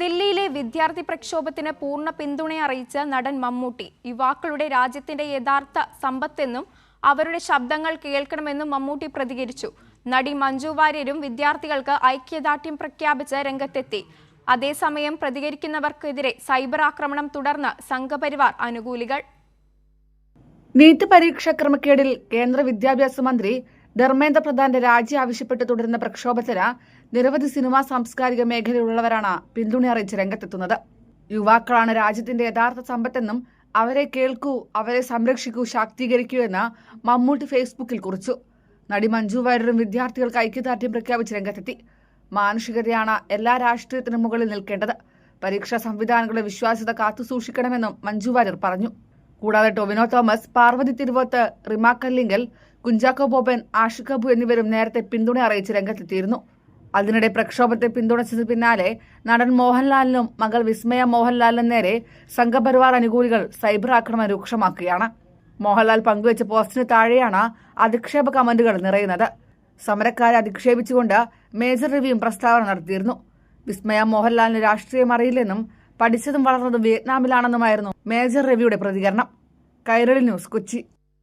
ദില്ലിയിലെ വിദ്യാർത്ഥി പ്രക്ഷോഭത്തിന് പൂർണ്ണ പിന്തുണ അറിയിച്ച നടൻ മമ്മൂട്ടി യുവാക്കളുടെ രാജ്യത്തിന്റെ യഥാർത്ഥ സമ്പത്തെന്നും അവരുടെ ശബ്ദങ്ങൾ കേൾക്കണമെന്നും മമ്മൂട്ടി പ്രതികരിച്ചു. നടി മഞ്ജു വാര്യരും വിദ്യാർത്ഥികൾക്ക് ഐക്യദാർഢ്യം പ്രഖ്യാപിച്ച് രംഗത്തെത്തി. അതേസമയം പ്രതികരിക്കുന്നവർക്കെതിരെ സൈബർ ആക്രമണം തുടർന്ന് സംഘപരിവാർ അനുകൂലികൾ. നീറ്റ് പരീക്ഷാ ക്രമക്കേടിൽ കേന്ദ്ര വിദ്യാഭ്യാസ മന്ത്രി ധർമ്മേന്ദ്ര പ്രധാന്റെ രാജി ആവശ്യപ്പെട്ട് തുടരുന്ന പ്രക്ഷോഭത്തിന് നിരവധി സിനിമാ സാംസ്കാരിക മേഖലയിലുള്ളവരാണ് പിന്തുണ അറിയിച്ച് രംഗത്തെത്തുന്നത്. യുവാക്കളാണ് രാജ്യത്തിന്റെ യഥാർത്ഥ സമ്പത്തെന്നും അവരെ കേൾക്കൂ, അവരെ സംരക്ഷിക്കൂ, ശാക്തീകരിക്കൂ എന്ന് മമ്മൂട്ടി ഫേസ്ബുക്കിൽ കുറിച്ചു. നടി മഞ്ജു വാര്യരും വിദ്യാർത്ഥികൾക്ക് ഐക്യദാർഢ്യം പ്രഖ്യാപിച്ച് രംഗത്തെത്തി. മാനുഷികതയാണ് എല്ലാ രാഷ്ട്രീയത്തിനും മുകളിൽ നിൽക്കേണ്ടത്. പരീക്ഷാ സംവിധാനങ്ങളുടെ വിശ്വാസ്യത കാത്തുസൂക്ഷിക്കണമെന്നും മഞ്ജു വാര്യർ പറഞ്ഞു. കൂടാതെ ടൊവിനോ തോമസ്, പാർവതി തിരുവോത്ത്, റിമ കല്ലിങ്കൽ, കുഞ്ചാക്കോ ബോബൻ, ആഷിഖ് അബു എന്നിവരും നേരത്തെ പിന്തുണ അറിയിച്ച് രംഗത്തെത്തിയിരുന്നു. അതിനിടെ പ്രക്ഷോഭത്തെ പിന്തുണച്ചതിന് പിന്നാലെ നടൻ മോഹൻലാലിനും മകൾ വിസ്മയ മോഹൻലാലിനും നേരെ സംഘപരിവാർ അനുകൂലികൾ സൈബർ ആക്രമണം രൂക്ഷമാക്കുകയാണ്. മോഹൻലാൽ പങ്കുവച്ച പോസ്റ്റിന് താഴെയാണ് അധിക്ഷേപ കമന്റുകൾ നിറയുന്നത്. സമരക്കാരെ അധിക്ഷേപിച്ചുകൊണ്ട് മേജർ രവിയും പ്രസ്താവന നടത്തിയിരുന്നു. വിസ്മയ മോഹൻലാലിന് രാഷ്ട്രീയം അറിയില്ലെന്നും പഠിച്ചതും വളർന്നതും വിയറ്റ്നാമിലാണെന്നുമായിരുന്നു മേജർ രവിയുടെ പ്രതികരണം. കൈരളി ന്യൂസ്, കൊച്ചി.